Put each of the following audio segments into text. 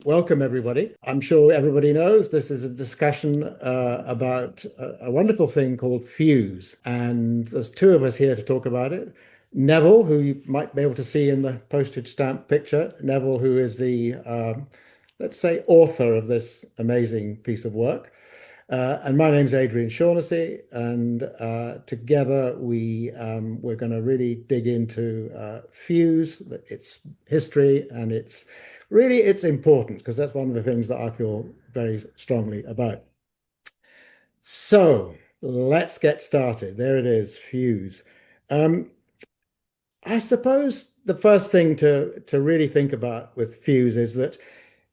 Welcome, everybody. I'm sure everybody knows this is a discussion about a wonderful thing called Fuse. And there's two of us here to talk about it. Neville, who you might be able to see in the postage stamp picture. Neville, who is the, let's say, author of this amazing piece of work. And my name's Adrian Shaughnessy, and together we're going to really dig into Fuse, its history, and its importance, because that's one of the things that I feel very strongly about. So let's get started. There it is, Fuse. I suppose the first thing to really think about with Fuse is that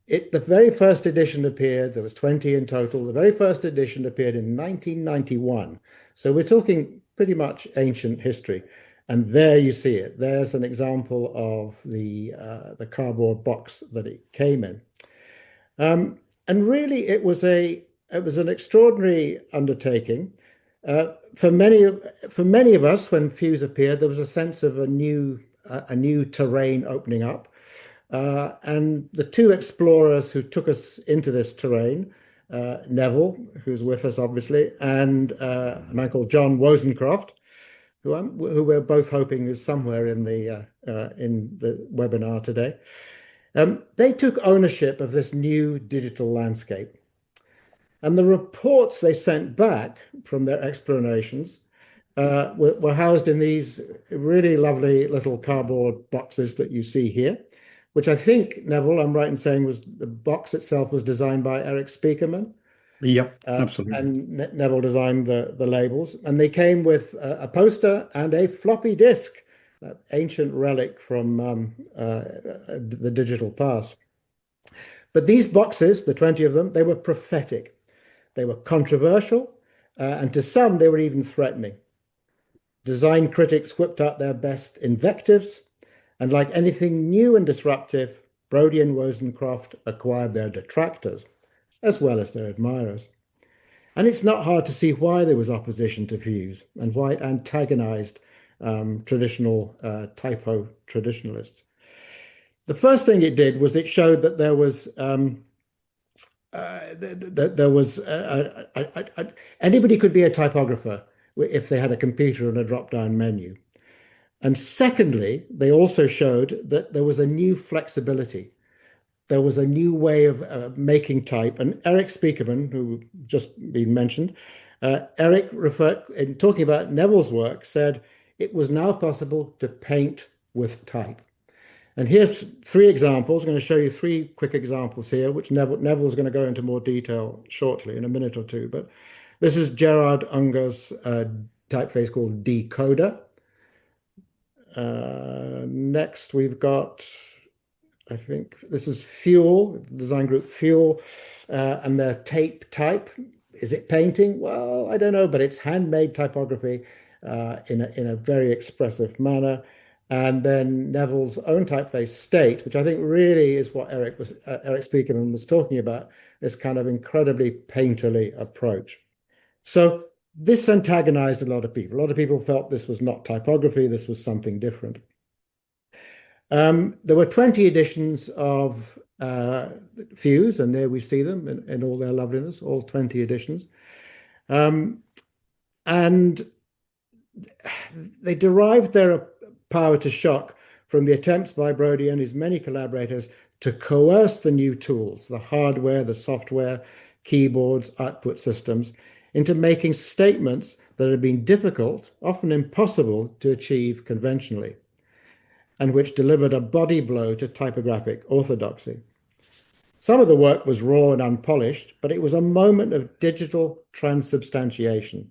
the very first edition appeared, there was 20 in total. The very first edition appeared in 1991. So we're talking pretty much ancient history. And there you see it. There's an example of the cardboard box that it came in. And really, it was an extraordinary undertaking. For many of us, when Fuse appeared, there was a sense of a new terrain opening up. And the two explorers who took us into this terrain, Neville, who's with us obviously, and a man called John Wozencroft, who we're both hoping is somewhere in the webinar today. They took ownership of this new digital landscape, and the reports they sent back from their explanations were housed in these really lovely little cardboard boxes that you see here, which I think, Neville, I'm right in saying, was the box itself was designed by Eric Spiekermann. Yep, absolutely. And Neville designed the labels. And they came with a poster and a floppy disk, that ancient relic from the digital past. But these boxes, the 20 of them, they were prophetic. They were controversial, and to some, they were even threatening. Design critics whipped out their best invectives, and like anything new and disruptive, Brody and Wozencroft acquired their detractors, as well as their admirers. And it's not hard to see why there was opposition to Fuse and why it antagonized traditional typo traditionalists. The first thing it did was it showed that anybody could be a typographer if they had a computer and a drop-down menu. And secondly, they also showed that there was a new flexibility. There was a new way of making type. And Eric Spiekermann, who just been mentioned, Eric referred, in talking about Neville's work, said it was now possible to paint with type. And here's three examples. I'm going to show you three quick examples here, which Neville's going to go into more detail shortly in a minute or two. But this is Gerard Unger's typeface called Decoder. Next, we've got, I think this is Fuel, design group Fuel, and their tape type. Is it painting? Well, I don't know, but it's handmade typography in a very expressive manner. And then Neville's own typeface, State, which I think really is what Eric Spiekermann was talking about, this kind of incredibly painterly approach. So this antagonized a lot of people. A lot of people felt this was not typography, this was something different. There were 20 editions of Fuse, and there we see them in all their loveliness, all 20 editions. And they derived their power to shock from the attempts by Brody and his many collaborators to coerce the new tools, the hardware, the software, keyboards, output systems, into making statements that had been difficult, often impossible to achieve conventionally, and which delivered a body blow to typographic orthodoxy. Some of the work was raw and unpolished, but it was a moment of digital transubstantiation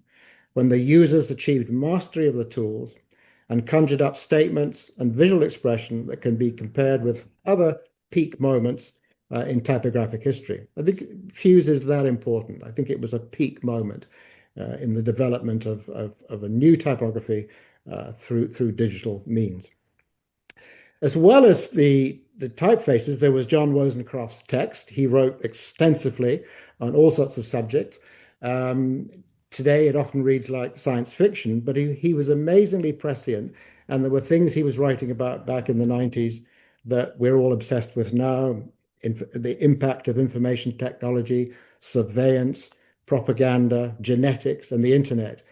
when the users achieved mastery of the tools and conjured up statements and visual expression that can be compared with other peak moments in typographic history. I think Fuse is that important. I think it was a peak moment in the development of a new typography through digital means. As well as the typefaces, there was John Wozencroft's text. He wrote extensively on all sorts of subjects. Today, it often reads like science fiction, but he was amazingly prescient, and there were things he was writing about back in the 90s that we're all obsessed with now. the impact of information technology, surveillance, propaganda, genetics, and the internet.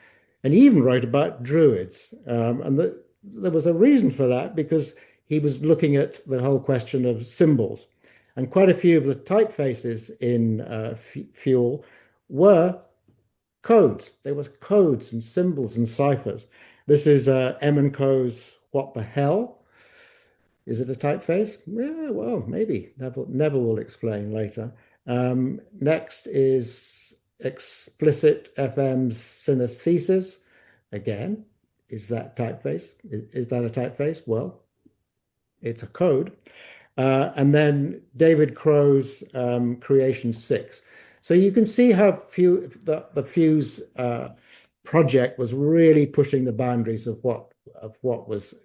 And he even wrote about druids. There was a reason for that because he was looking at the whole question of symbols. And quite a few of the typefaces in Fuel were codes. There was codes and symbols and ciphers. This is M & Co's What the Hell? Is it a typeface? Yeah, well, maybe. Neville will explain later. Next is Explicit FM's Synesthesis. Again, is that typeface? Is that a typeface? Well, it's a code. And then David Crow's Creation 6. So you can see how the Fuse project was really pushing the boundaries of what was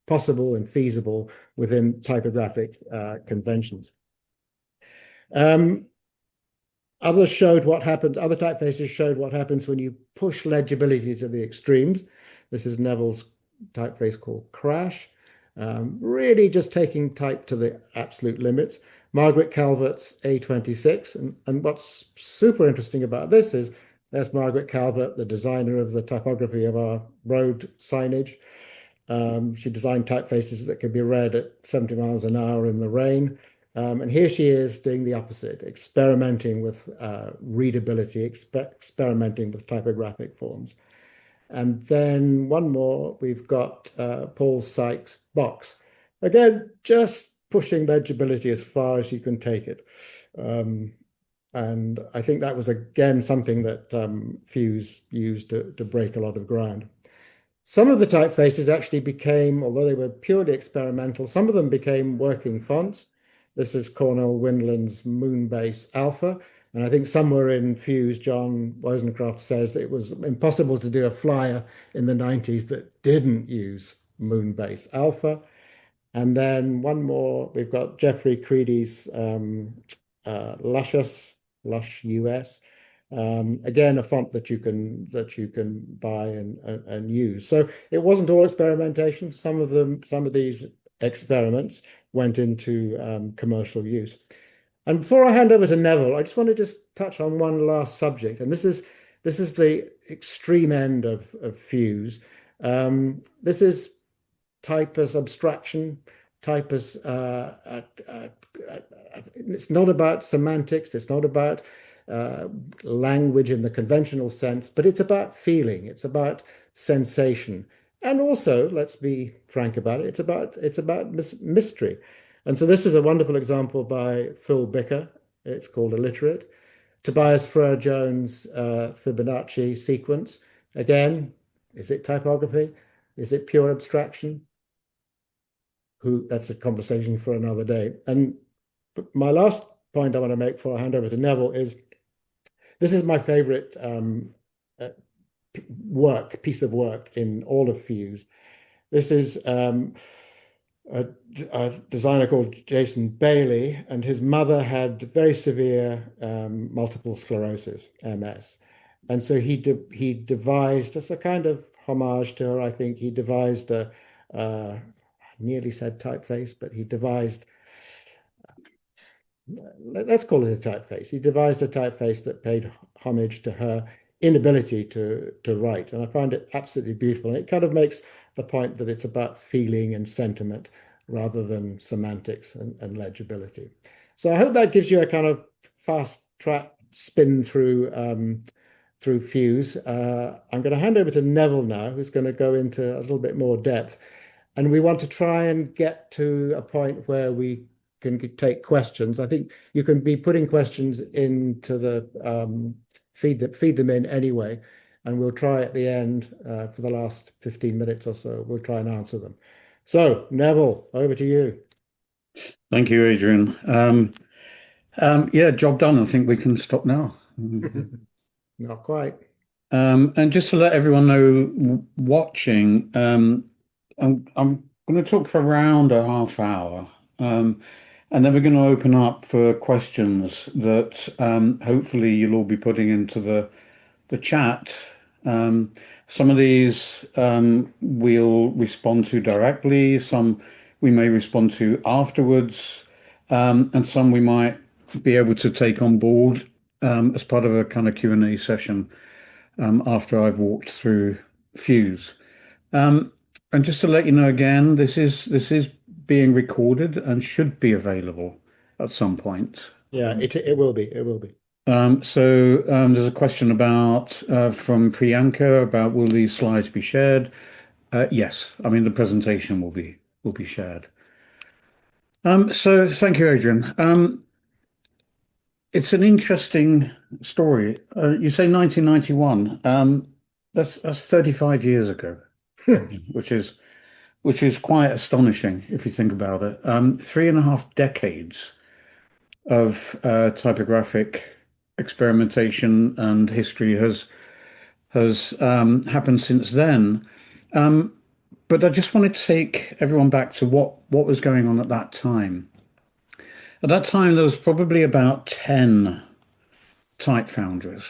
possible and feasible within typographic conventions. Others showed what happened. Other typefaces showed what happens when you push legibility to the extremes. This is Neville's typeface called Crash. Really just taking type to the absolute limits. Margaret Calvert's A26. And what's super interesting about this is there's Margaret Calvert, the designer of the typography of our road signage. She designed typefaces that could be read at 70 miles an hour in the rain. And here she is doing the opposite, experimenting with readability, experimenting with typographic forms. And then one more, we've got Paul Sykes' Box. Again, just pushing legibility as far as you can take it. And I think that was, again, something that Fuse used to break a lot of ground. Some of the typefaces actually became, although they were purely experimental, some of them became working fonts. This is Cornell Windland's Moonbase Alpha. And I think somewhere in Fuse, John Wozencraft says it was impossible to do a flyer in the 90s that didn't use Moonbase Alpha. And then one more, we've got Jeffrey Creedy's Lush US. Again, a font that you can buy and use. So it wasn't all experimentation. Some of these experiments went into commercial use. And before I hand over to Neville, I just want to just touch on one last subject, and this is the extreme end of Fuse. This is type as abstraction, type as it's not about semantics, it's not about language in the conventional sense, but it's about feeling, it's about sensation, and also, let's be frank about it, it's about mystery. And so this is a wonderful example by Phil Bicker. It's called Illiterate. Tobias Frere-Jones' Fibonacci sequence. Again, is it typography? Is it pure abstraction? That's a conversation for another day. And my last point I want to make before I hand over to Neville is this is my favorite piece of work in all of Fuse. This is a designer called Jason Bailey, and his mother had very severe multiple sclerosis, MS. And so he devised, as a kind of homage to her, I think, he devised nearly said typeface, but he devised, let's call it a typeface. He devised a typeface that paid homage to her inability to write. And I find it absolutely beautiful. And it kind of makes the point that it's about feeling and sentiment rather than semantics and legibility. So I hope that gives you a kind of fast track spin through Fuse. I'm going to hand over to Neville now, who's going to go into a little bit more depth. And we want to try and get to a point where we can take questions. I think you can be putting questions into the feed them in anyway, and we'll try at the end for the last 15 minutes or so, we'll try and answer them. So Neville, over to you. Thank you, Adrian. Yeah, job done. I think we can stop now. Not quite. And just to let everyone know watching, I'm going to talk for around a half hour. And then we're going to open up for questions that hopefully you'll all be putting into the chat. Some of these we'll respond to directly, some we may respond to afterwards. and some we might be able to take on board as part of a kind of Q&A session after I've walked through Fuse. And just to let you know again, this is being recorded and should be available at some point. Yeah, it will be. It will be. There's a question about from Priyanka about will these slides be shared? Yes, I mean the presentation will be shared. So thank you, Adrian. It's an interesting story. You say 1991. That's 35 years ago, which is quite astonishing if you think about it. 3.5 decades of typographic experimentation and history has happened since then. But I just want to take everyone back to what was going on at that time. At that time, there was probably about 10 type foundries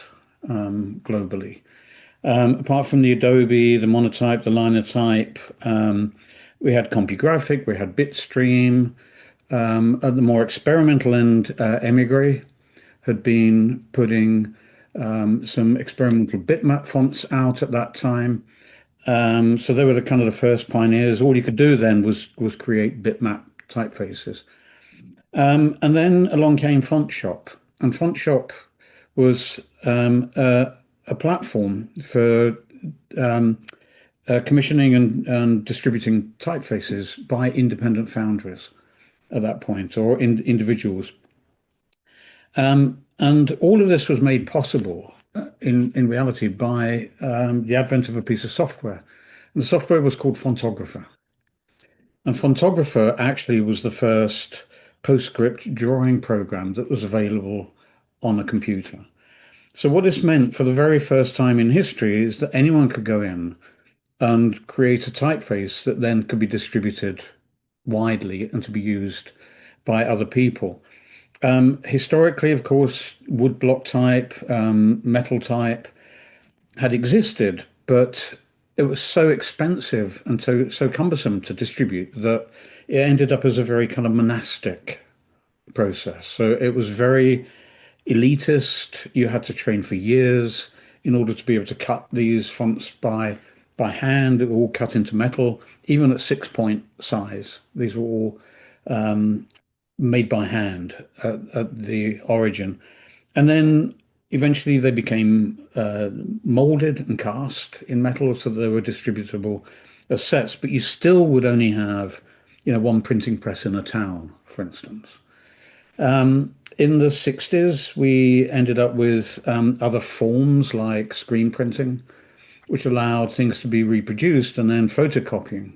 globally. Apart from the Adobe, the Monotype, the Linotype, we had CompuGraphic, we had Bitstream. At the more experimental end, Emigre had been putting some experimental bitmap fonts out at that time. So they were the kind of the first pioneers. All you could do then was create bitmap typefaces. And then along came FontShop, and FontShop was a platform for commissioning and distributing typefaces by independent foundries at that point, or individuals. And all of this was made possible in reality by the advent of a piece of software. And the software was called Fontographer. And Fontographer actually was the first PostScript drawing program that was available on a computer. So what this meant for the very first time in history is that anyone could go in and create a typeface that then could be distributed widely and to be used by other people. Historically, of course, woodblock type, metal type had existed, but it was so expensive and so cumbersome to distribute that it ended up as a very kind of monastic process. So it was very elitist. You had to train for years in order to be able to cut these fonts by hand. They were all cut into metal, even at 6-point size. These were all made by hand at the origin. And then eventually they became molded and cast in metal so that they were distributable as sets, but you still would only have, one printing press in a town, for instance. In the 60s, we ended up with other forms like screen printing, which allowed things to be reproduced, and then photocopying.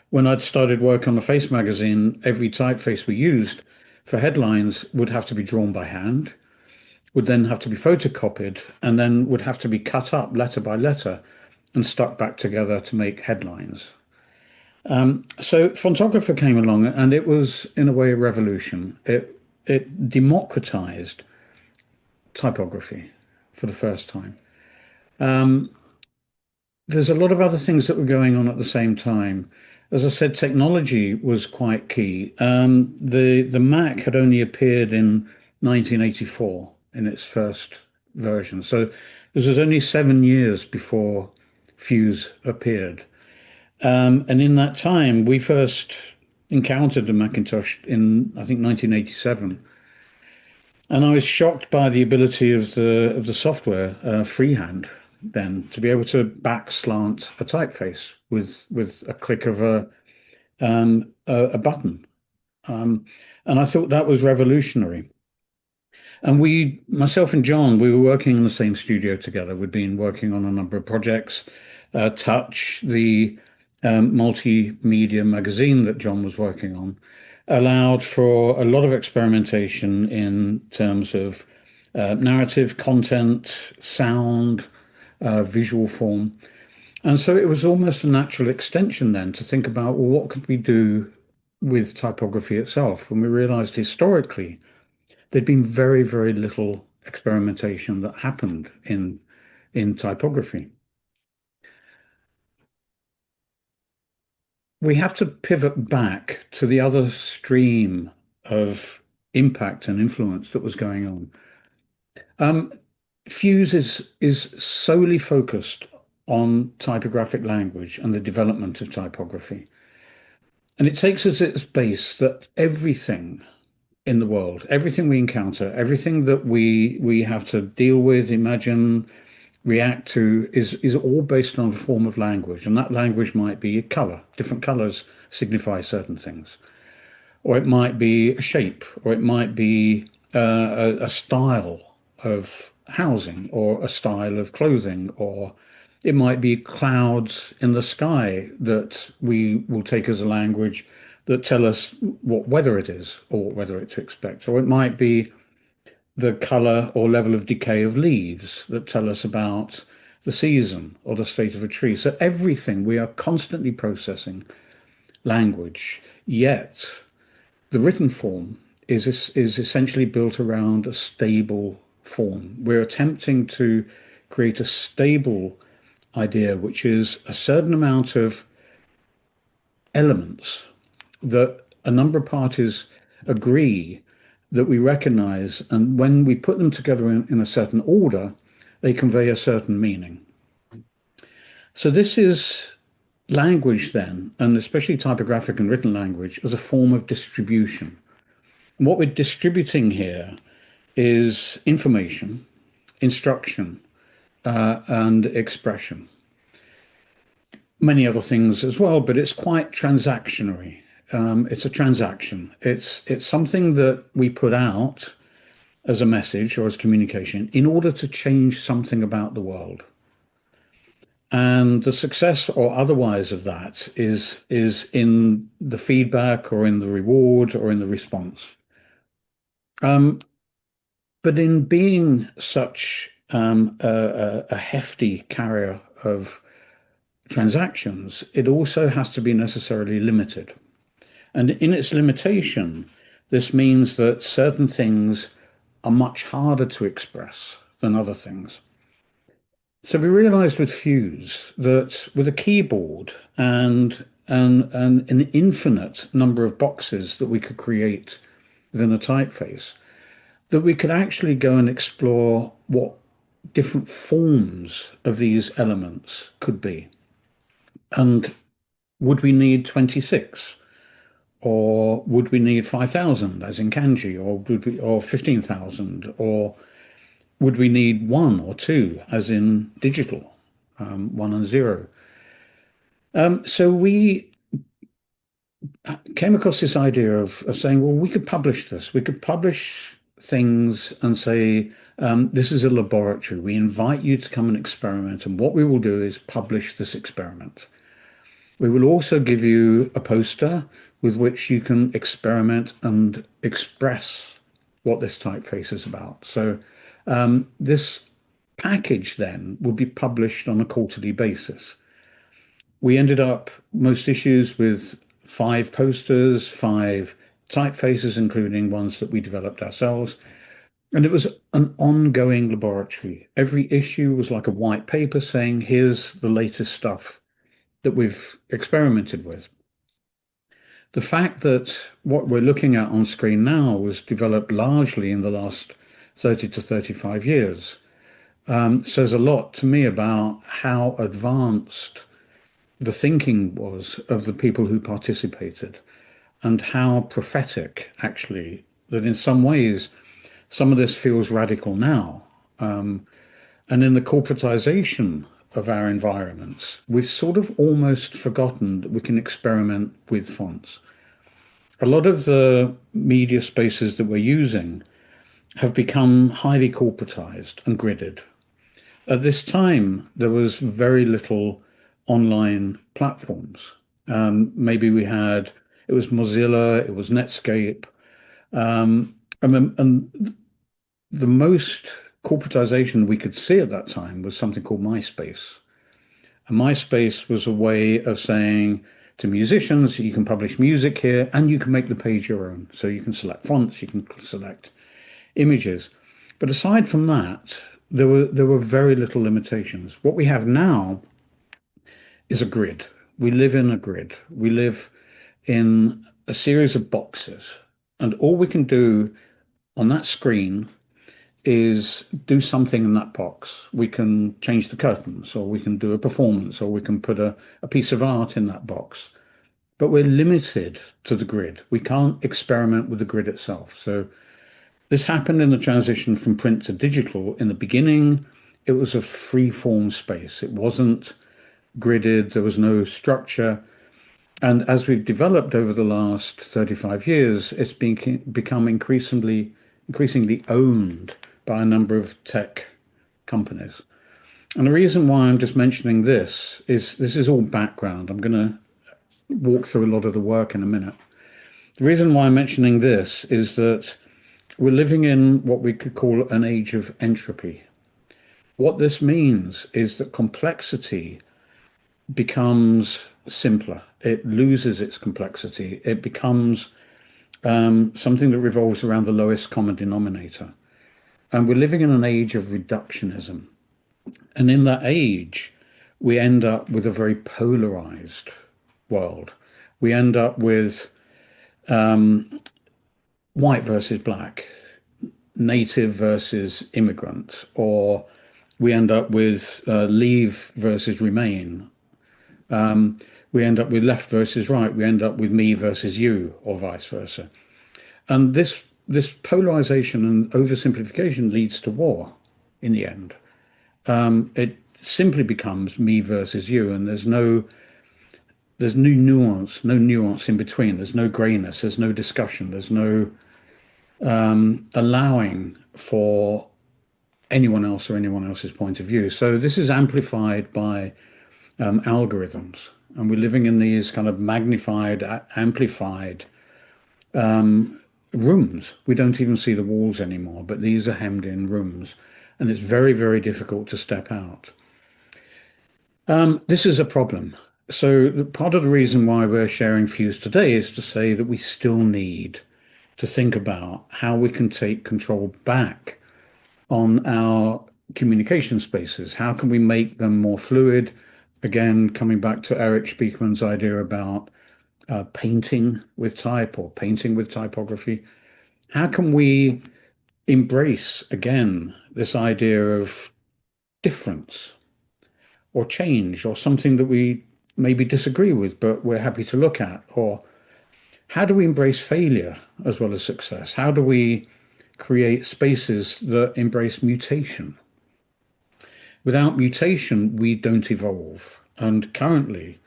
When I'd started work on the Face magazine, every typeface we used for headlines would have to be drawn by hand, would then have to be photocopied, and then would have to be cut up letter by letter and stuck back together to make headlines. So Fontographer came along, and it was, in a way, a revolution. It democratized typography for the first time. There's a lot of other things that were going on at the same time. As I said, technology was quite key. The Mac had only appeared in 1984 in its first version. So this was only 7 years before Fuse appeared. And in that time, we first encountered the Macintosh in, I think, 1987. And I was shocked by the ability of the software, freehand, then to be able to back slant a typeface with a click of a button. And I thought that was revolutionary. And myself and John, we were working in the same studio together. We'd been working on a number of projects. Touch, the multimedia magazine that John was working on, allowed for a lot of experimentation in terms of narrative, content, sound, visual form. And so it was almost a natural extension then to think about, well, what could we do with typography itself? And we realized historically there'd been very, very little experimentation that happened in typography. we have to pivot back to the other stream of impact and influence that was going on. Um, Fuse is solely focused on typographic language and the development of typography. And it takes as its base that everything in the world, everything we encounter, everything that we have to deal with, imagine, react to, is all based on a form of language. And that language might be a color. Different colors signify certain things. Or it might be a shape, or it might be a style of housing, or a style of clothing, or it might be clouds in the sky that we will take as a language that tell us what weather it is or what weather to expect. Or it might be the color or level of decay of leaves that tell us about the season or the state of a tree. So everything, we are constantly processing language, yet the written form is essentially built around a stable form. We're attempting to create a stable idea, which is a certain amount of elements that a number of parties agree that we recognize, and when we put them together in a certain order, they convey a certain meaning. So this is language then, and especially typographic and written language, as a form of distribution. And what we're distributing here is information, instruction, and expression. Many other things as well, but it's quite transactionary. It's a transaction. It's something that we put out as a message or as communication in order to change something about the world. And the success or otherwise of that is in the feedback or in the reward or in the response. But in being such a hefty carrier of transactions, it also has to be necessarily limited. And in its limitation, this means that certain things are much harder to express than other things. So we realized with Fuse that with a keyboard and an infinite number of boxes that we could create within a typeface, that we could actually go and explore what different forms of these elements could be. And would we need 26? Or would we need 5,000 as in kanji, or 15,000, or would we need one or two as in digital, one and zero? So we came across this idea of saying, well, we could publish this. We could publish things and say, this is a laboratory. We invite you to come and experiment. And what we will do is publish this experiment. We will also give you a poster with which you can experiment and express what this typeface is about. So this package then will be published on a quarterly basis. We ended up most issues with 5 posters, 5 typefaces, including ones that we developed ourselves. And it was an ongoing laboratory. Every issue was like a white paper saying, here's the latest stuff that we've experimented with. The fact that what we're looking at on screen now was developed largely in the last 30 to 35 years says a lot to me about how advanced the thinking was of the people who participated and how prophetic, actually, that in some ways, some of this feels radical now. And in the corporatization of our environments, we've sort of almost forgotten that we can experiment with fonts. A lot of the media spaces that we're using have become highly corporatized and gridded. At this time, there was very little online platforms. Maybe it was Mozilla, it was Netscape, and the most corporatization we could see at that time was something called MySpace. And MySpace was a way of saying to musicians, you can publish music here and you can make the page your own. So you can select fonts, you can select images. But aside from that, there were very little limitations. What we have now is a grid. We live in a grid. We live in a series of boxes. And all we can do on that screen is do something in that box. We can change the curtains, or we can do a performance, or we can put a piece of art in that box. But we're limited to the grid. We can't experiment with the grid itself. So this happened in the transition from print to digital. In the beginning, it was a free form space. It wasn't gridded, there was no structure. And as we've developed over the last 35 years, it's become increasingly owned by a number of tech companies. And the reason why I'm just mentioning this is all background. I'm going to walk through a lot of the work in a minute. The reason why I'm mentioning this is that we're living in what we could call an age of entropy. What this means is that complexity becomes simpler. It loses its complexity. It becomes something that revolves around the lowest common denominator. And we're living in an age of reductionism. And in that age, we end up with a very polarized world. We end up with white versus black, native versus immigrant, or we end up with leave versus remain. We end up with left versus right. We end up with me versus you, or vice versa. And this polarization and oversimplification leads to war in the end. It simply becomes me versus you, and there's no nuance in between. There's no grayness. There's no discussion. There's no allowing for anyone else or anyone else's point of view. So this is amplified by algorithms, and we're living in these kind of magnified, amplified rooms. We don't even see the walls anymore, but these are hemmed in rooms, and it's very, very difficult to step out. This is a problem. So part of the reason why we're sharing Fuse today is to say that we still need to think about how we can take control back on our communication spaces. How can we make them more fluid? Again, coming back to Eric Spiekerman's idea about painting with type or painting with typography. How can we embrace, again, this idea of difference or change or something that we maybe disagree with, but we're happy to look at? Or how do we embrace failure as well as success? How do we create spaces that embrace mutation? Without mutation, we don't evolve. And currently,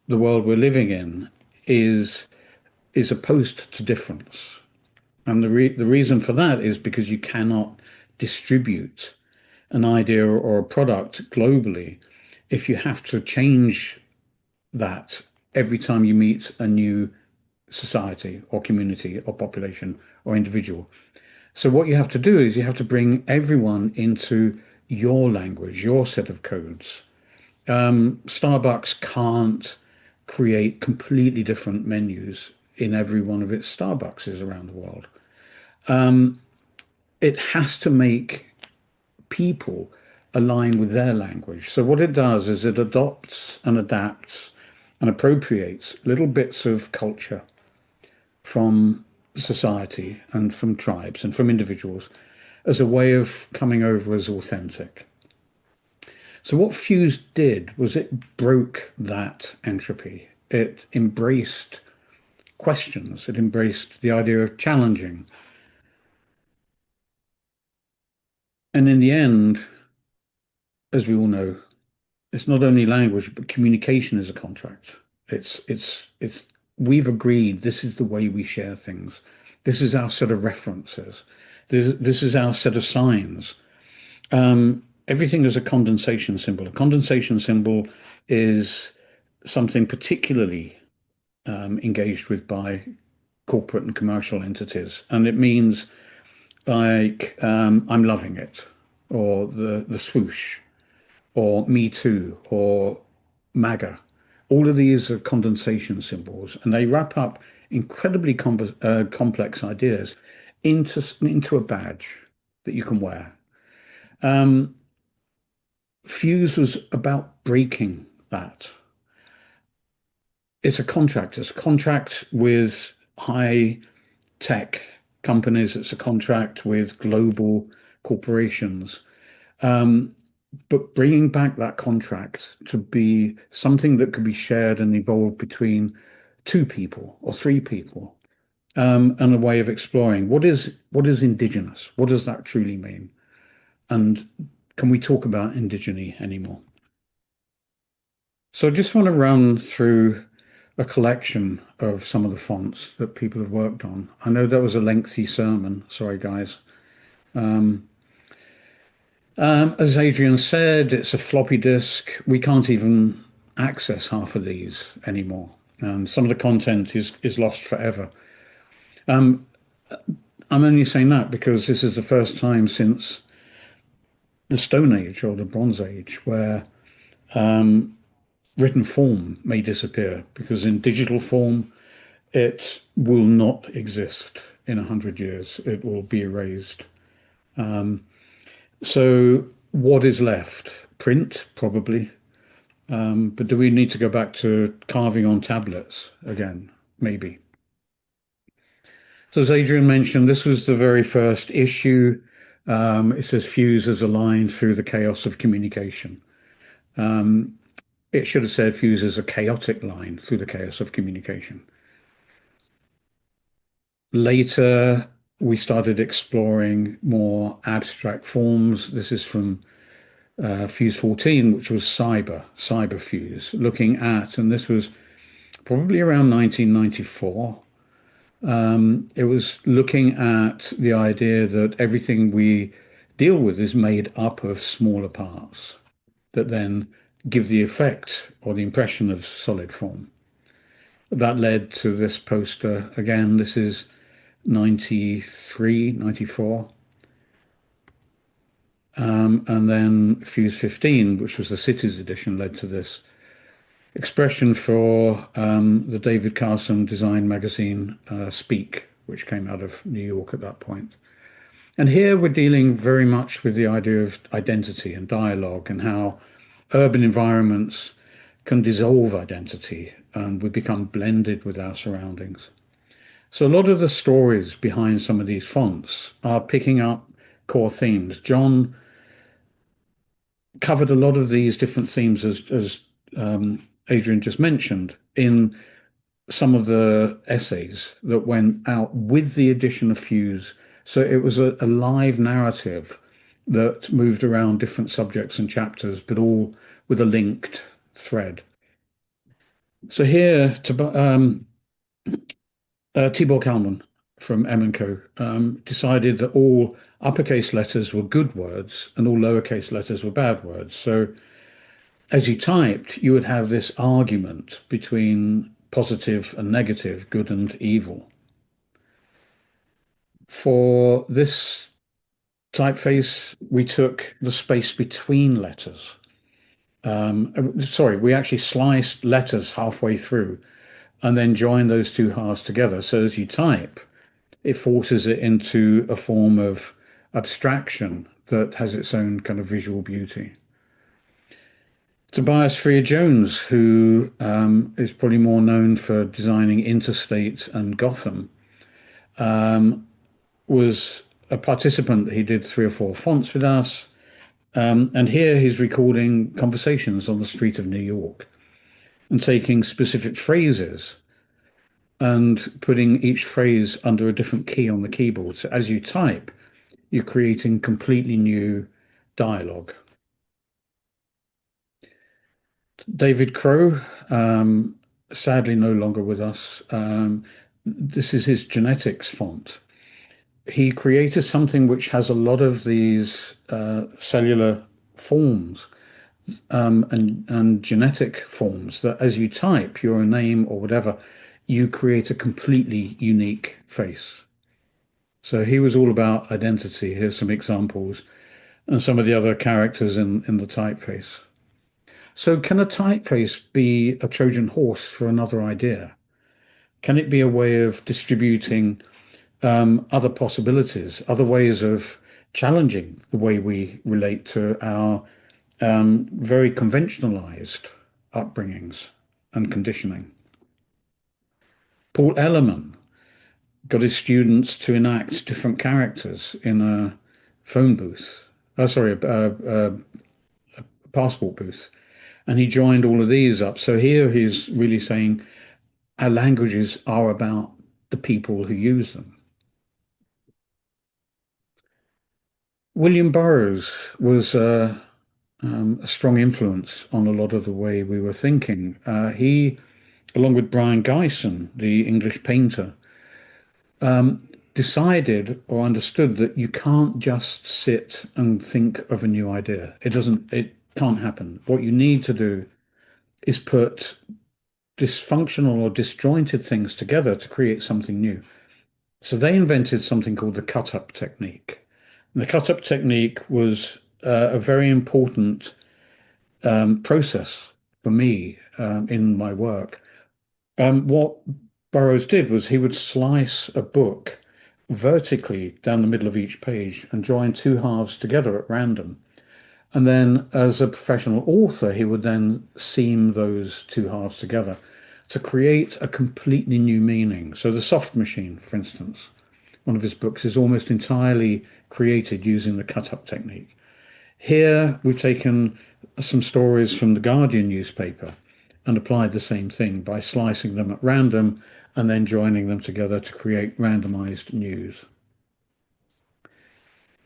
the world we're living in is opposed to difference. And the reason for that is because you cannot distribute an idea or a product globally if you have to change that every time you meet a new society or community or population or individual. So what you have to do is you have to bring everyone into your language, your set of codes. Starbucks can't create completely different menus in every one of its Starbucks around the world. It has to make people align with their language. So what it does is it adopts and adapts and appropriates little bits of culture from society and from tribes and from individuals as a way of coming over as authentic. So what Fuse did was it broke that entropy. It embraced questions. It embraced the idea of challenging. And in the end, as we all know, it's not only language, but communication is a contract. It's we've agreed this is the way we share things. This is our set of references. This is our set of signs. Everything is a condensation symbol. A condensation symbol is something particularly engaged with by corporate and commercial entities, and it means like I'm loving it, or the swoosh, or me too, or MAGA. All of these are condensation symbols, and they wrap up incredibly complex ideas into a badge that you can wear. Fuse was about breaking that. it's a contract. It's a contract with high tech companies. It's a contract with global corporations. Um, but bringing back that contract to be something that could be shared and evolve between two people or three people, and a way of exploring what is indigenous? What does that truly mean? And can we talk about indigeny anymore? So I just want to run through a collection of some of the fonts that people have worked on. I know that was a lengthy sermon. Sorry, guys. Um, as Adrian said, it's a floppy disk. We can't even access half of these anymore. And some of the content is lost forever. Um, I'm only saying that because this is the first time since the Stone Age or the Bronze Age where written form may disappear because in digital form, it will not exist in 100 years. It will be erased. So what is left? Print, probably. But do we need to go back to carving on tablets again? Maybe. So as Adrian mentioned, this was the very first issue. It says fuse as a line through the chaos of communication. It should have said fuse as a chaotic line through the chaos of communication. Later, we started exploring more abstract forms. This is from Fuse 14, which was cyber fuse, looking at, and this was probably around 1994. It was looking at the idea that everything we deal with is made up of smaller parts that then give the effect or the impression of solid form. That led to this poster. Again, this is 93, 94. And then Fuse 15, which was the Cities edition, led to this expression for the David Carson design magazine, Speak, which came out of New York at that point. And here we're dealing very much with the idea of identity and dialogue and how urban environments can dissolve identity and we become blended with our surroundings. So a lot of the stories behind some of these fonts are picking up core themes. John covered a lot of these different themes as Adrian just mentioned in some of the essays that went out with the addition of Fuse. So it was a live narrative that moved around different subjects and chapters, but all with a linked thread. So here, Tibor Kalman from M&Co decided that all uppercase letters were good words and all lowercase letters were bad words. So as you typed, you would have this argument between positive and negative, good and evil. For this typeface, we took the space between letters. Sorry, we actually sliced letters halfway through and then joined those two halves together. So as you type, it forces it into a form of abstraction that has its own kind of visual beauty. Tobias Freer-Jones, who is probably more known for designing Interstate and Gotham, was a participant. He did 3 or 4 fonts with us. And here he's recording conversations on the street of New York and taking specific phrases and putting each phrase under a different key on the keyboard. So as you type, you're creating completely new dialogue. David Crow, sadly no longer with us. This is his genetics font. He created something which has a lot of these cellular forms and genetic forms that as you type your name or whatever, you create a completely unique face. So he was all about identity. Here's some examples and some of the other characters in the typeface. So can a typeface be a Trojan horse for another idea? Can it be a way of distributing other possibilities, other ways of challenging the way we relate to our very conventionalized upbringings and conditioning? Paul Ellerman got his students to enact different characters in a phone booth. Oh, sorry, a passport booth. And he joined all of these up. So here he's really saying our languages are about the people who use them. William Burroughs was a strong influence on a lot of the way we were thinking. He, along with Brian Gyson, the English painter, decided or understood that you can't just sit and think of a new idea. It can't happen. What you need to do is put dysfunctional or disjointed things together to create something new. So they invented something called the cut-up technique. And the cut-up technique was a very important process for me in my work. What Burroughs did was he would slice a book vertically down the middle of each page and join two halves together at random. And then, as a professional author, he would then seam those two halves together to create a completely new meaning. So, The Soft Machine, for instance, one of his books, is almost entirely created using the cut-up technique. Here, we've taken some stories from the Guardian newspaper and applied the same thing by slicing them at random and then joining them together to create randomized news.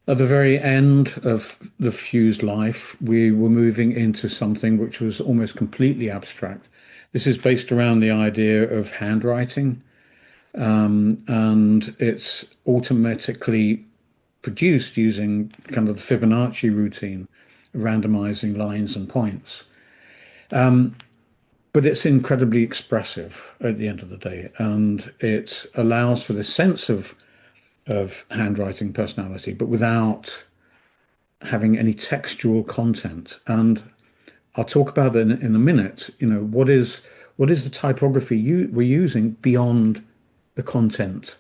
At the very end of the fused life, we were moving into something which was almost completely abstract. This is based around the idea of handwriting, and it's automatically produced using kind of the Fibonacci routine, randomizing lines and points. But it's incredibly expressive at the end of the day, and it allows for this sense of handwriting personality, but without having any textual content. And I'll talk about that in a minute. You know, what is the typography we're using beyond the content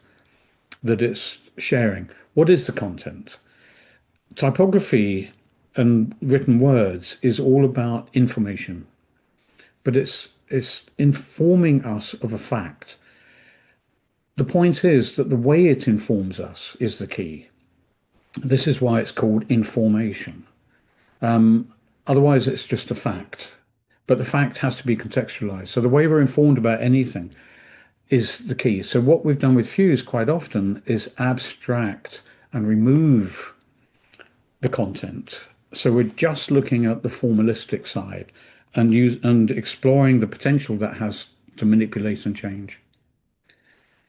that it's sharing? What is the content? Typography and written words is all about information, but it's informing us of a fact. The point is that the way it informs us is the key. This is why it's called information. Otherwise, it's just a fact. But the fact has to be contextualized. So the way we're informed about anything is the key. So what we've done with Fuse quite often is abstract and remove the content. So we're just looking at the formalistic side and exploring the potential that has to manipulate and change.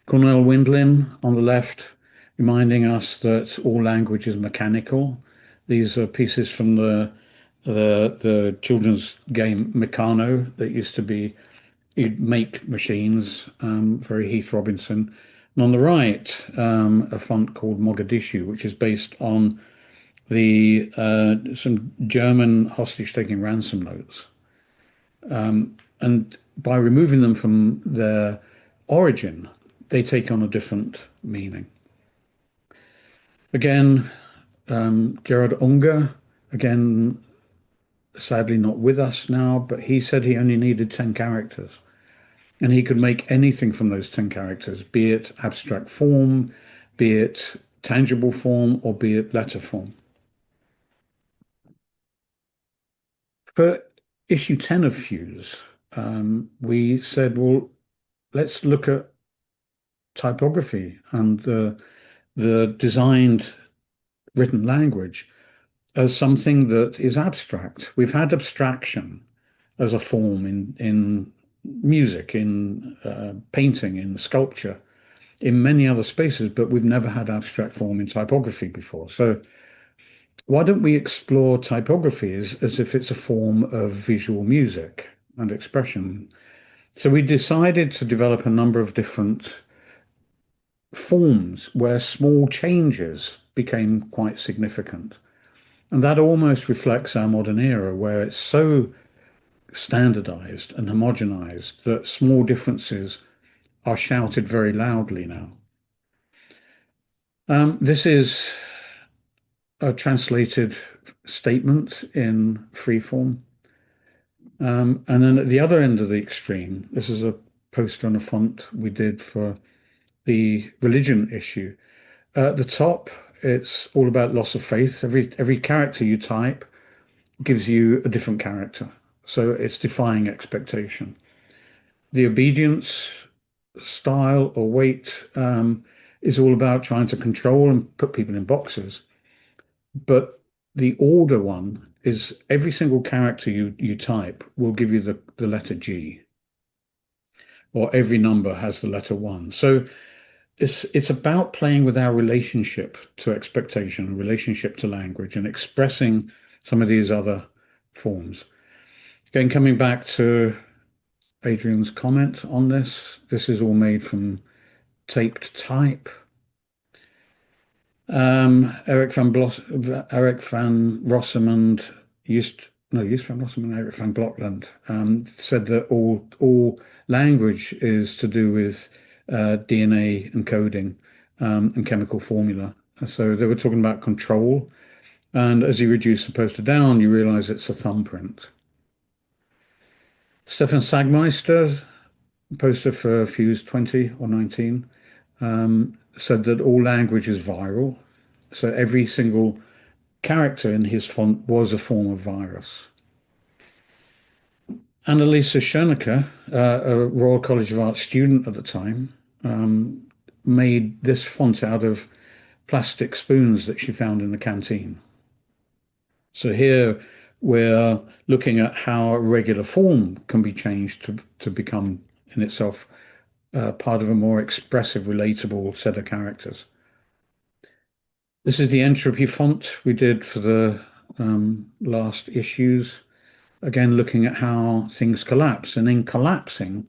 Cornel Windlin on the left, reminding us that all language is mechanical. These are pieces from the children's game Meccano that used to be, you'd make machines, very Heath Robinson. And on the right, a font called Mogadishu, which is based on the some German hostage-taking ransom notes. And by removing them from their origin, they take on a different meaning. Again, Gerard Unger, again, sadly not with us now, but he said he only needed 10 characters. And he could make anything from those 10 characters, be it abstract form, be it tangible form, or be it letter form. For issue 10 of Fuse, we said, well, let's look at typography and the designed written language as something that is abstract. We've had abstraction as a form in music, in painting, in sculpture, in many other spaces, but we've never had abstract form in typography before. So why don't we explore typography as if it's a form of visual music and expression? So we decided to develop a number of different forms where small changes became quite significant. And that almost reflects our modern era, where it's so standardized and homogenized that small differences are shouted very loudly now. This is a translated statement in freeform. And then at the other end of the extreme, this is a poster and a font we did for the religion issue. At the top, it's all about loss of faith. Every character you type gives you a different character. So it's defying expectation. The obedience style or weight is all about trying to control and put people in boxes. But the order one is every single character you type will give you the letter G, or every number has the letter one. So it's about playing with our relationship to expectation, relationship to language, and expressing some of these other forms. Again, coming back to Adrian's comment on this, this is all made from taped type. Eric van Rossum and Just van Rossum and Eric van Blokland said that all language is to do with DNA encoding and chemical formula. So they were talking about control, and as you reduce the poster down, you realize it's a thumbprint. Stefan Sagmeister, poster for Fuse 20 or 19, said that all language is viral. So every single character in his font was a form of virus. Annalisa Schoenecker, a Royal College of Art student at the time, made this font out of plastic spoons that she found in the canteen. So here we're looking at how a regular form can be changed to become in itself part of a more expressive, relatable set of characters. This is the entropy font we did for the last issues. Again, looking at how things collapse, and in collapsing,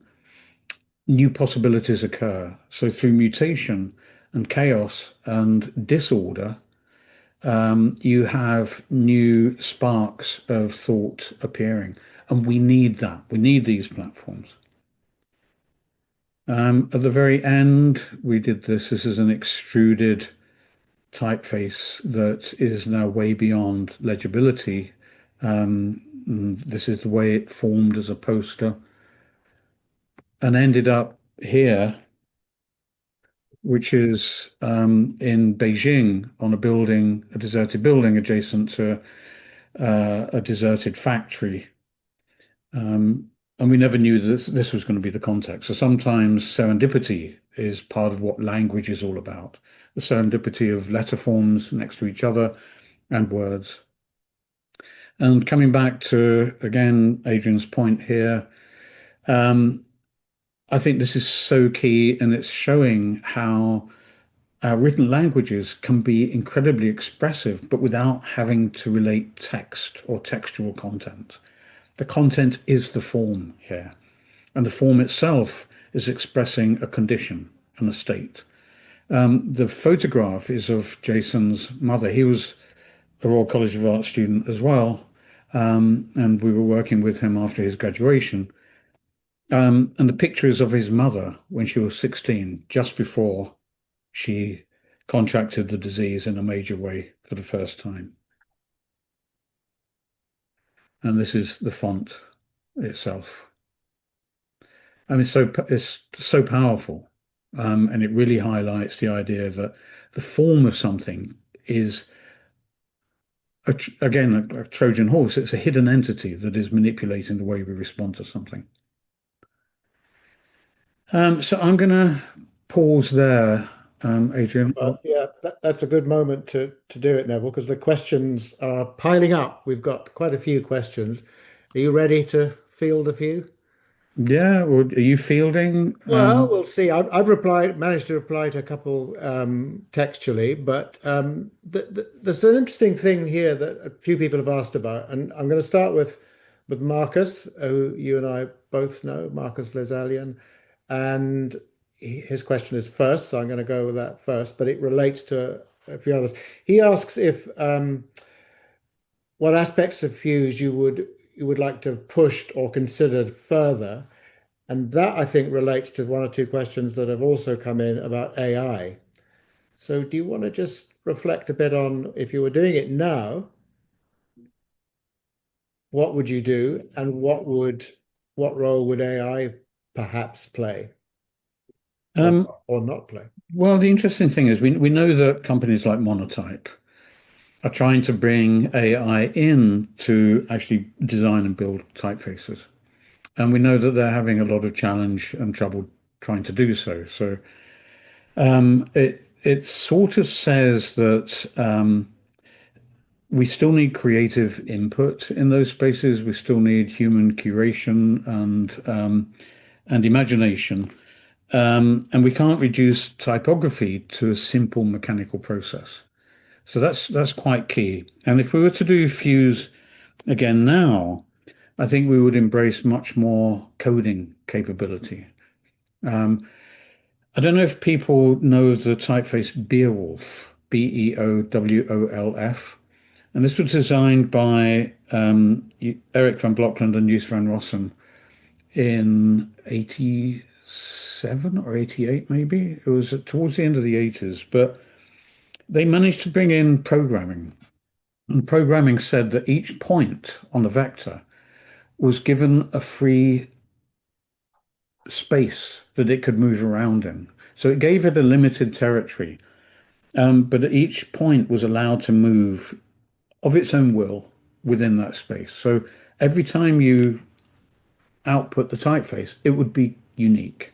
new possibilities occur. So through mutation and chaos and disorder, you have new sparks of thought appearing. And we need that. We need these platforms. At the very end, we did this. This is an extruded typeface that is now way beyond legibility. This is the way it formed as a poster and ended up here, which is in Beijing on a building, a deserted building adjacent to a deserted factory. And we never knew this was going to be the context. So sometimes serendipity is part of what language is all about. The serendipity of letter forms next to each other and words. And coming back to, again, Adrian's point here, I think this is so key, and it's showing how our written languages can be incredibly expressive, but without having to relate text or textual content. The content is the form here, and the form itself is expressing a condition and a state. The photograph is of Jason's mother. He was a Royal College of Art student as well, and we were working with him after his graduation. And the picture is of his mother when she was 16, just before she contracted the disease in a major way for the first time. And this is the font itself. I mean, it's so powerful, and it really highlights the idea that the form of something is, again, a Trojan horse. It's a hidden entity that is manipulating the way we respond to something. So I'm going to pause there, Adrian. Yeah, that's a good moment to do it, Neville, because the questions are piling up. We've got quite a few questions. Are you ready to field a few? Yeah, or are you fielding? Well, we'll see. I've managed to reply to a couple textually, but there's an interesting thing here that a few people have asked about, and I'm going to start with Marcus, who you and I both know, Marcus Lesalian, and his question is first, so I'm going to go with that first, but it relates to a few others. He asks if what aspects of Fuse you would like to have pushed or considered further. And that, I think, relates to one or two questions that have also come in about AI. So do you want to just reflect a bit on, if you were doing it now, what would you do, and what role would AI perhaps play Um, or not play? well, the interesting thing is we know that companies like Monotype are trying to bring AI in to actually design and build typefaces. And we know that they're having a lot of challenge and trouble trying to do so. So it sort of says that we still need creative input in those spaces. We still need human curation and imagination. And we can't reduce typography to a simple mechanical process. So that's quite key. And if we were to do Fuse again now, I think we would embrace much more coding capability. Um, I don't know if people know the typeface Beowulf, Beowolf, and this was designed by Eric van Blokland and Jus van Rossum in 87 or 88, maybe. It was towards the end of the 80s, but they managed to bring in programming. And programming said that each point on the vector was given a free space that it could move around in. So it gave it a limited territory, but each point was allowed to move of its own will within that space. So every time you output the typeface, it would be unique.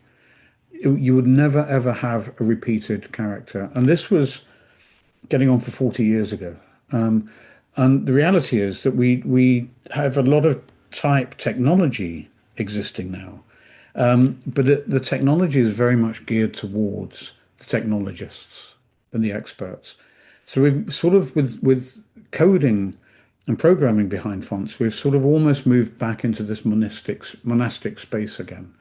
You would never ever have a repeated character. And this was getting on for 40 years ago. And the reality is that we have a lot of type technology existing now. But the technology is very much geared towards the technologists and the experts. So we've sort of with coding and programming behind fonts, we've sort of almost moved back into this monastic space again.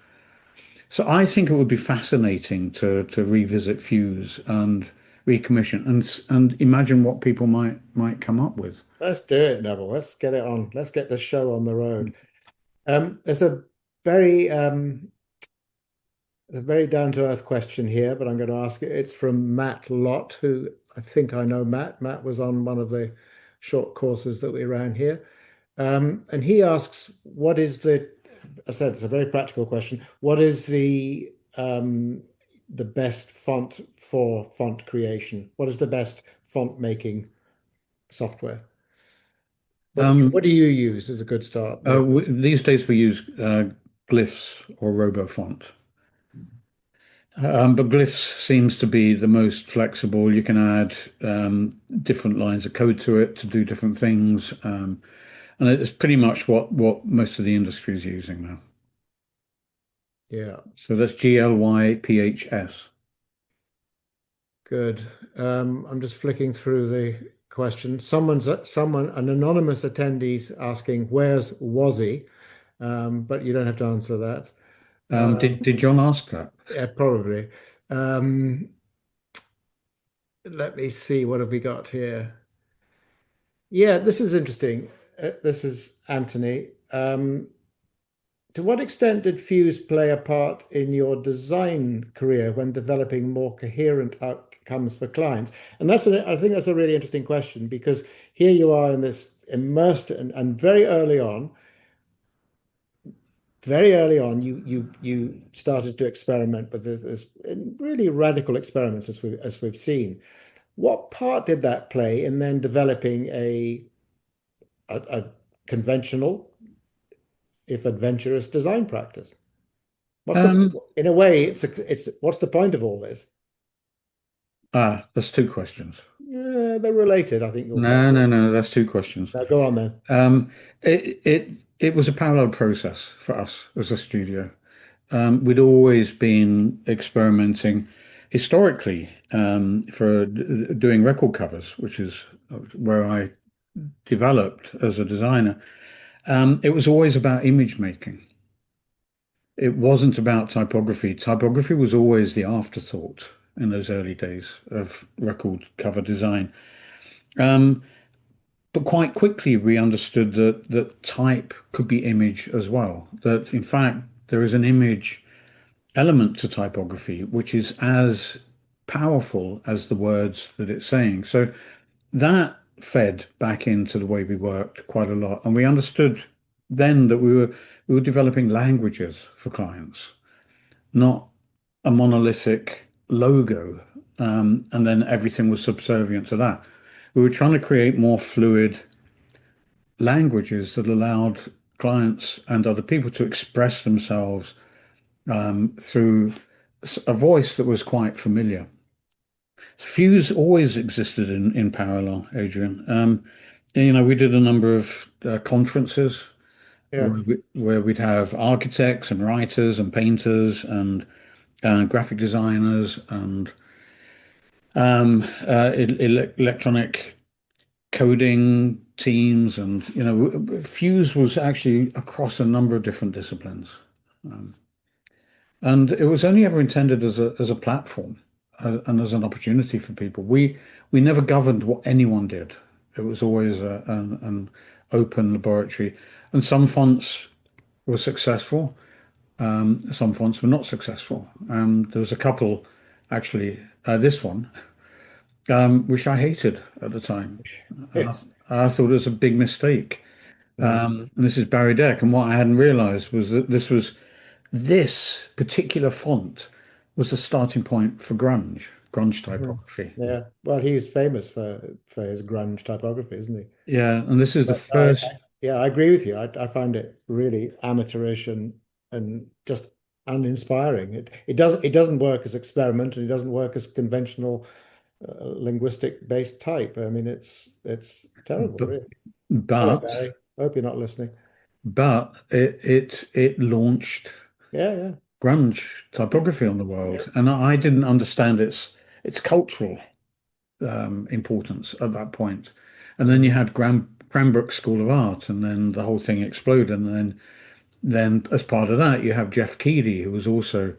So I think it would be fascinating to revisit Fuse and recommission and imagine what people might come up with. Let's do it, Neville. Let's get it on. Let's get the show on the road. There's very a very down-to-earth question here, but I'm going to ask it. It's from Matt Lott, who I think I know Matt. Matt was on one of the short courses that we ran here. And he asks, what is I said it's a very practical question. What is the best font for font creation? What is the best font making software? Um, What do you use as a good start? these days we use glyphs or RoboFont. But glyphs seems to be the most flexible. You can add different lines of code to it to do different things. And it's pretty much what most of the industry is using now. Yeah, So that's GLYPHS. good. I'm just flicking through the questions. An anonymous attendee's asking, "Where's Wazzy?" But you don't have to answer that. Did John ask that? Yeah, probably. Um, Let me see. What have we got here? Yeah, this is interesting. This is Anthony. To what extent did Fuse play a part in your design career when developing more coherent outcomes for clients? And I think that's a really interesting question because here you are in this immersed and very early on, you started to experiment with this really radical experiments as we've seen. What part did that play in then developing a conventional, if adventurous, design practice? Um, In a way, it's what's the point of all this? that's two questions. They're related, I think you'll find. No, that's two questions. Now go on then. Um, it was a parallel process for us as a studio. We'd always been experimenting historically for doing record covers, which is where I developed as a designer. It was always about image making. It wasn't about typography. Typography was always the afterthought in those early days of record cover design. Um, but quite quickly, we understood that type could be image as well. That in fact, there is an image element to typography, which is as powerful as the words that it's saying. So that fed back into the way we worked quite a lot. And we understood then that we were developing languages for clients. not a monolithic logo, and then everything was subservient to that. We were trying to create more fluid languages that allowed clients and other people to express themselves through a voice that was quite familiar. Fuse always existed in parallel, Adrian. And, we did a number of conferences Yeah. where we'd have architects and writers and painters and graphic designers and electronic coding teams, and Fuse was actually across a number of different disciplines, um, and it was only ever intended as a platform and as an opportunity for people. We never governed what anyone did. It was always an open laboratory, and some fonts were successful, some fonts were not successful. There was a couple, actually, this one, which I hated at the time. I thought it was a big mistake. Yeah. And this is Barry Deck. And what I hadn't realized was that this particular font was the starting point for grunge Mhm. typography. Yeah. Well, he's famous for his grunge typography, isn't he? Yeah, and this is the But first. yeah, I agree with you. I find it really amateurish and just uninspiring. It doesn't work as experimental. It doesn't work as conventional linguistic based type. I mean, it's terrible, but really. Hello, but Barry. I hope you're not listening. it launched Yeah, yeah, grunge typography on the yeah, world, and I didn't understand its cultural importance at that point. And then you mhm, had Cranbrook School of Art, and then the whole thing exploded. And then as part of that, you have Jeff Keedy, who was also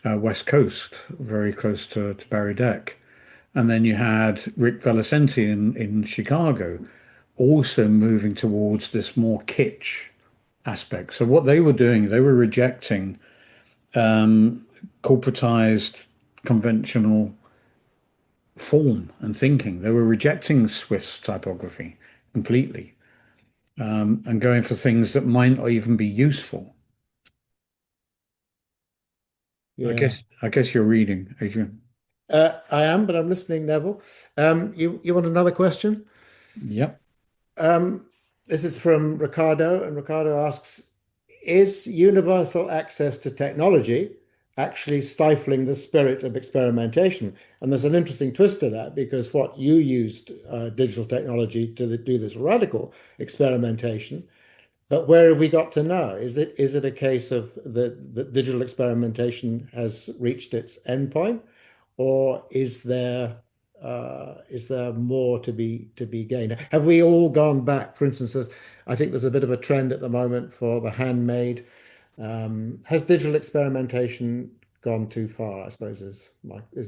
West Coast, very close to Barry Deck. And then you had Rick Velocenti in Chicago, also moving towards this more kitsch aspect. So what they were doing, they were rejecting corporatized conventional form and thinking. They were rejecting Swiss typography completely, and going for things that might not even be useful. yeah. I guess you're reading, Adrian. I am, but I'm listening, Neville. You want another question? Yep. Um, this is from Ricardo, and Ricardo asks, is universal access to technology actually stifling the spirit of experimentation? And there's an interesting twist to that because what you used digital technology to do this radical experimentation, but where have we got to now? Is it a case of the digital experimentation has reached its endpoint, or is there more to be gained? Have we all gone back? For instance, I think there's a bit of a trend at the moment for the handmade. Has digital experimentation gone too far? I suppose is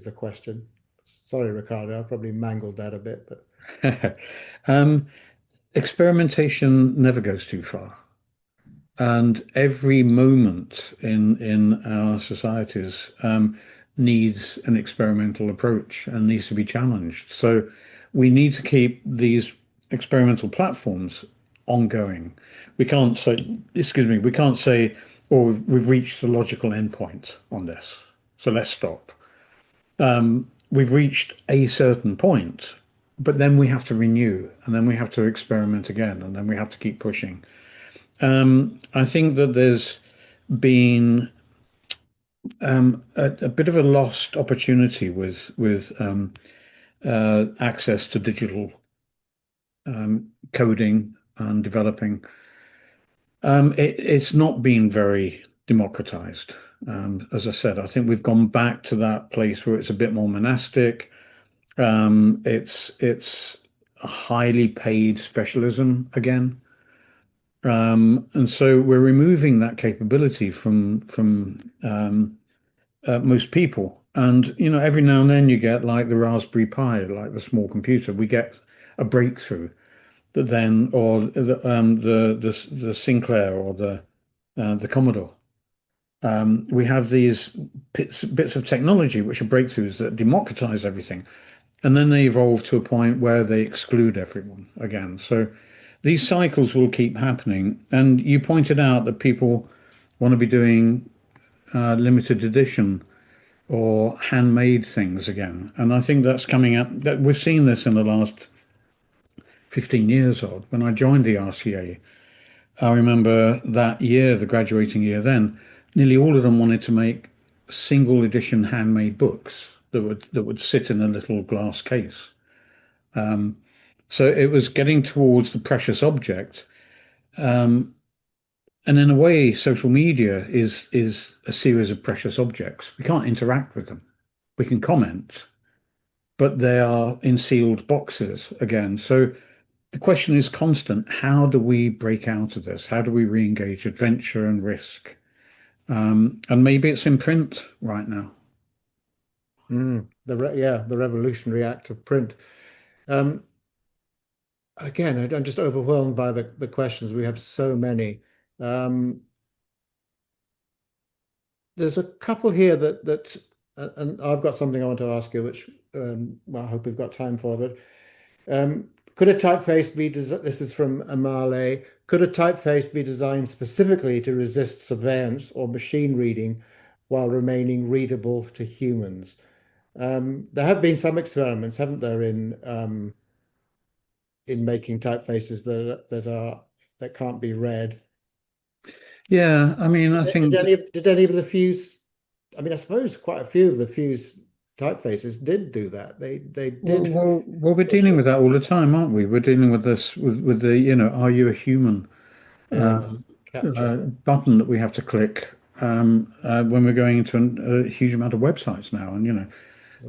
the question. Sorry, Ricardo, I probably mangled that a bit, but Um, experimentation never goes too far. And every moment in our societies needs an experimental approach and needs to be challenged. So we need to keep these experimental platforms ongoing. We can't say, excuse me, we can't say, oh, we've reached the logical endpoint on this, so let's stop. We've reached a certain point, but then we have to renew, and then we have to experiment again, and then we have to keep pushing. I think that there's been a bit of a lost opportunity with access to digital coding and developing. It's not been very democratized. As I said, I think we've gone back to that place where it's a bit more monastic. It's a highly paid specialism again. And so we're removing that capability from most people. And every now and then you get like the Raspberry Pi, like the small computer. We get a breakthrough that then, or the Sinclair or the Commodore. We have these bits of technology which are breakthroughs that democratize everything, and then they evolve to a point where they exclude everyone again. So these cycles will keep happening. And you pointed out that people want to be doing limited edition or handmade things again. And I think that's coming up. That we've seen this in the last 15 years odd. When I joined the RCA, I remember that year, the graduating year then, nearly all of them wanted to make single edition handmade books that would sit in a little glass case. So it was getting towards the precious object. Um, and in a way, social media is a series of precious objects. We can't interact with them. We can comment, but they are in sealed boxes again. So the question is constant. How do we break out of this? How do we re-engage adventure and risk? And maybe it's in print right now. The revolutionary act of print. Um, Again, I'm just overwhelmed by the questions. We have so many. Um, there's a couple here and I've got something I want to ask you, which well, I hope we've got time for. But could a typeface be this is from Amale. Could a typeface be designed specifically to resist surveillance or machine reading while remaining readable to humans? There have been some experiments, haven't there, in making typefaces that can't be read. Yeah, I mean, I think Did any of the Fuse? I mean, I suppose quite a few of the Fuse typefaces did do that. They did. we're dealing with that all the time, aren't we? We're dealing with this with the, are you a human Yeah, capture. button that we have to click when we're going into a huge amount of websites now, and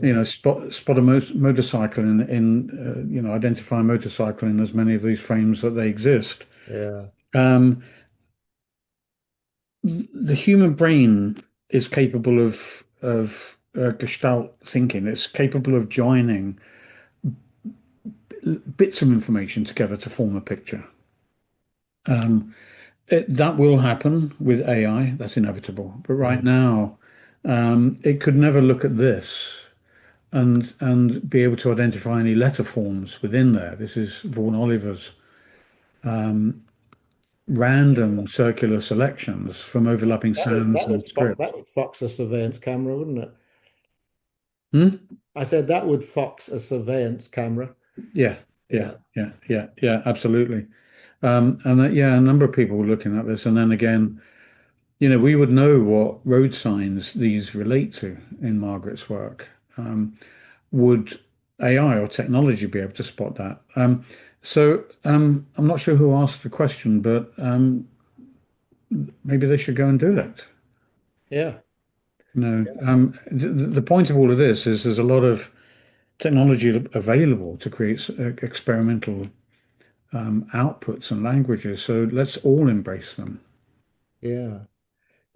Yeah, spot a motorcycle identify a motorcycle in as many of these frames that they exist. yeah, Um, the human brain is capable of gestalt thinking. It's capable of joining bits of information together to form a picture. Um, that will happen with AI. That's inevitable. But yeah, right now, it could never look at this and be able to identify any letter forms within there. This is Vaughan Oliver's random circular selections from overlapping sounds and that scripts. would fox a surveillance camera, wouldn't it? Hmm? I said that would fox a surveillance camera. Yeah, yeah, Yeah, yeah, absolutely. And that, yeah, a number of people were looking at this. And then again, we would know what road signs these relate to in Margaret's work. Would AI or technology be able to spot that? I'm not sure who asked the question, but maybe they should go and do that. yeah, No, the point of all of this is there's a lot of technology available to create experimental outputs and languages. So let's all embrace them. yeah.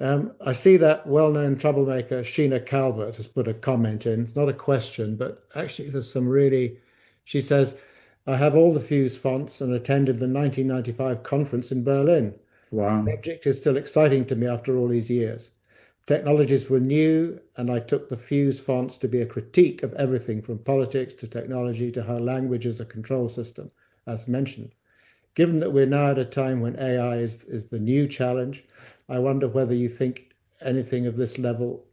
I see that well-known troublemaker Sheena Calvert has put a comment in. It's not a question, but actually there's some really. She says, "I have all the Fuse fonts and attended the 1995 conference in Berlin. The Wow. subject is still exciting to me after all these years. Technologies were new, and I took the Fuse fonts to be a critique of everything from politics to technology to how language is a control system, as mentioned. Given that we're now at a time when AI is the new challenge, I wonder whether you think anything of this level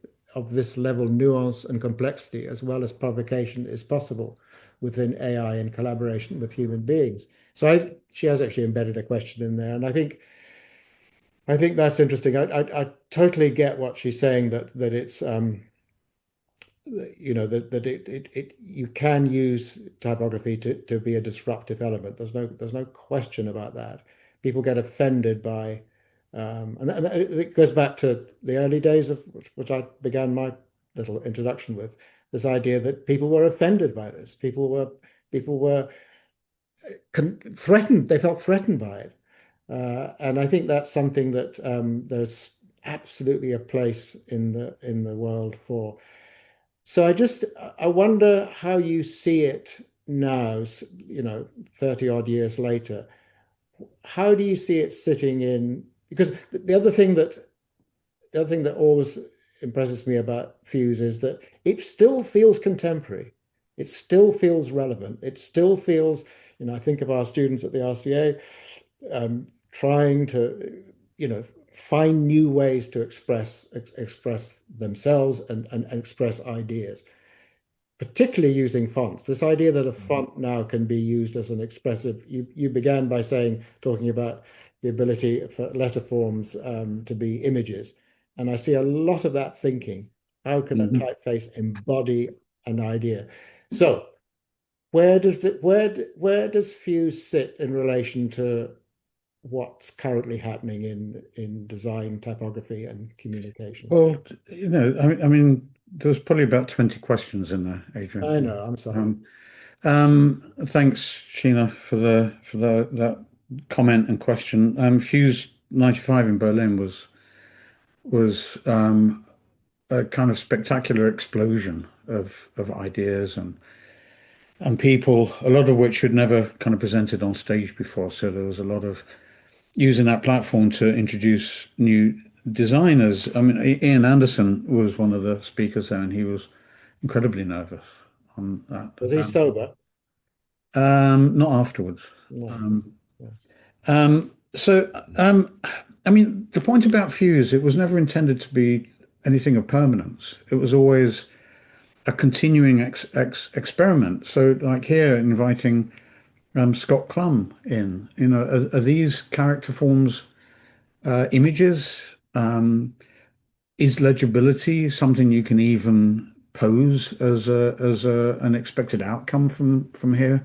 nuance and complexity as well as provocation is possible within AI in collaboration with human beings." So she has actually embedded a question in there, and I think that's interesting. I totally get what she's saying, that it's that you can use typography to be a disruptive element. There's no question about that. People get offended by and it goes back to the early days of which I began my little introduction with, this idea that people were offended by this. People were threatened. They felt threatened by it. And I think that's something that there's absolutely a place in the world for. So I wonder how you see it now, 30 odd years later. How do you see it sitting in? Because the other thing that always impresses me about Fuse is that it still feels contemporary. It still feels relevant. It still feels, I think of our students at the RCA trying to, find new ways to express themselves and express ideas, particularly using fonts. This idea that a font now can be used as an expressive, you began by talking about the ability for letter forms to be images. And I see a lot of that thinking. How can a Mhm. typeface embody an idea? So where does Fuse sit in relation to what's currently happening in design, typography, and communication? Well, I mean, there was probably about 20 questions in there, Adrian. I know, I'm sorry. Thanks, Sheena, for that comment and question. Fuse 95 in Berlin was a kind of spectacular explosion of ideas and people, a lot of which had never kind of presented on stage before. So there was a lot of using that platform to introduce new designers. I mean, Ian Anderson was one of the speakers there, and he was incredibly nervous on that. Was he sober? Not afterwards. No. Um, Yeah. so, I mean, the point about Fuse, it was never intended to be anything of permanence. It was always a continuing experiment. So, like here, inviting Scott Clum in, are these character forms images? Is legibility something you can even pose as a an expected outcome from here?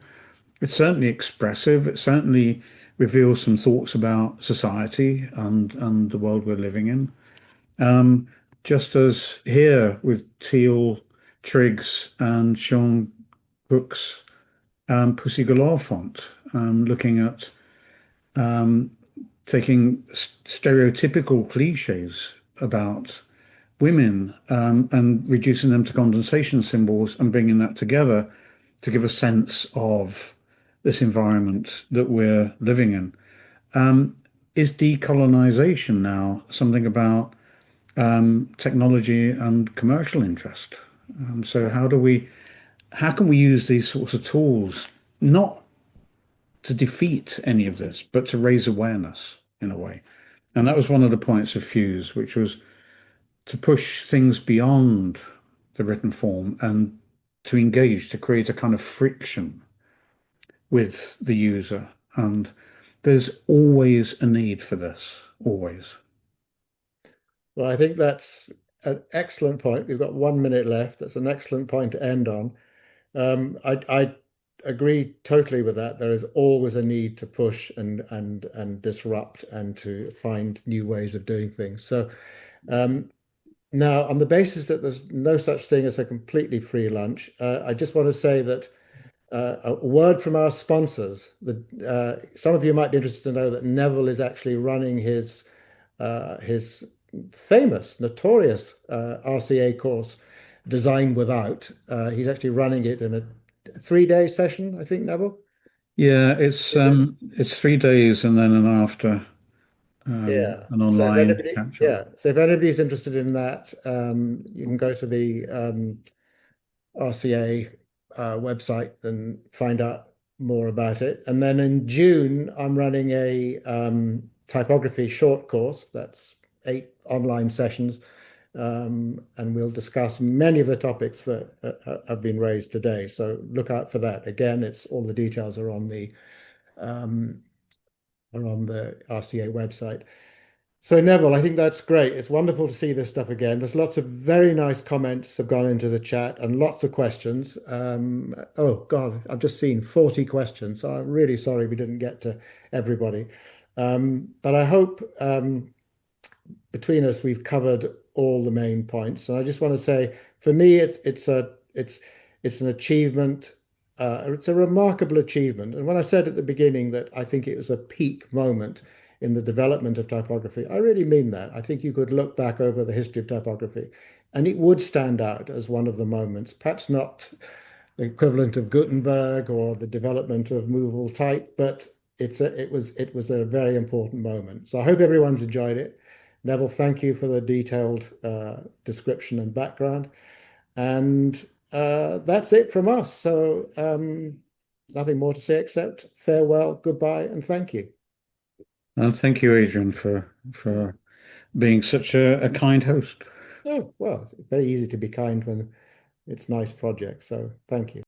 It's certainly expressive. It certainly reveals some thoughts about society and the world we're living in. Just as here with Teal, Triggs, and Sean Brooks' Pussy Galore font, looking at taking stereotypical cliches about women and reducing them to condensation symbols and bringing that together to give a sense of this environment that we're living in. Is decolonization now something about technology and commercial interest? So how can we use these sorts of tools not to defeat any of this, but to raise awareness in a way? And that was one of the points of Fuse, which was to push things beyond the written form and to engage, to create a kind of friction with the user. And there's always a need for this, always. Well, I think that's an excellent point. We've got 1 minute left. That's an excellent point to end on. I agree totally with that. There is always a need to push and disrupt and to find new ways of doing things. So now, on the basis that there's no such thing as a completely free lunch, I just want to say that a word from our sponsors. Some of you might be interested to know that Neville is actually running his famous, notorious RCA course, Design Without. He's actually running it in a 3 day session, I think, Neville. Yeah, it's 3 days and then an after Yeah. an online catch up. So if anybody's interested in that, you can go to the RCA website and find out more about it. And then in June, I'm running a typography short course. That's 8 online sessions. And we'll discuss many of the topics that have been raised today. So look out for that. Again, it's all the details um, are on the RCA website. So Neville, I think that's great. It's wonderful to see this stuff again. There's lots of very nice comments have gone into the chat and lots of questions. Oh God, I've just seen 40 questions. So I'm really sorry we didn't get to everybody. But I hope between us we've covered all the main points. And I just want to say, for me, it's an achievement. It's a remarkable achievement. And when I said at the beginning that I think it was a peak moment in the development of typography, I really mean that. I think you could look back over the history of typography and it would stand out as one of the moments, perhaps not the equivalent of Gutenberg or the development of movable type, but it was a very important moment. So I hope everyone's enjoyed it. Neville, thank you for the detailed description and background. And that's it from us. So nothing more to say except farewell, goodbye, and thank you. And thank you, Adrian, for being such a kind host. Oh, well, it's very easy to be kind when it's nice projects. So thank you.